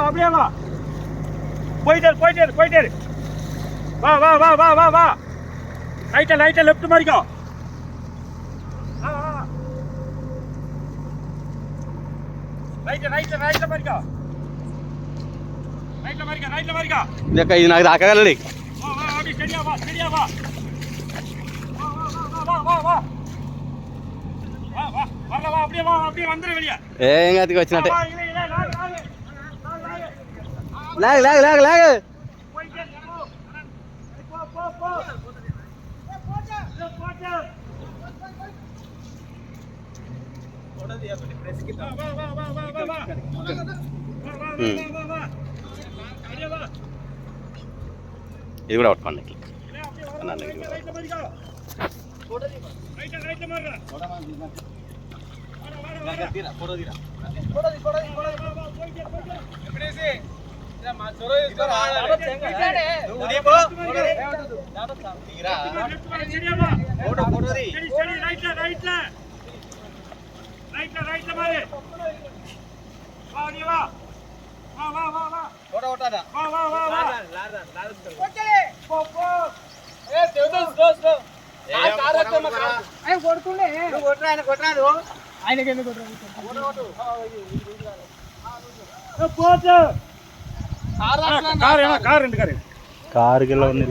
அப்படியே வா. போயிட்டே இரு. வா. ரைட்டா லெஃப்ட் மாறிக்கோ. రైట్ల మారికో. ఇది నాకు దాకగలడి. ఏం గతికి వచ్చినట్టే. లాగ్ ఇది కూడా పట్టుకోండి. రైట్ల మరి. కారు కిలో ఉంది.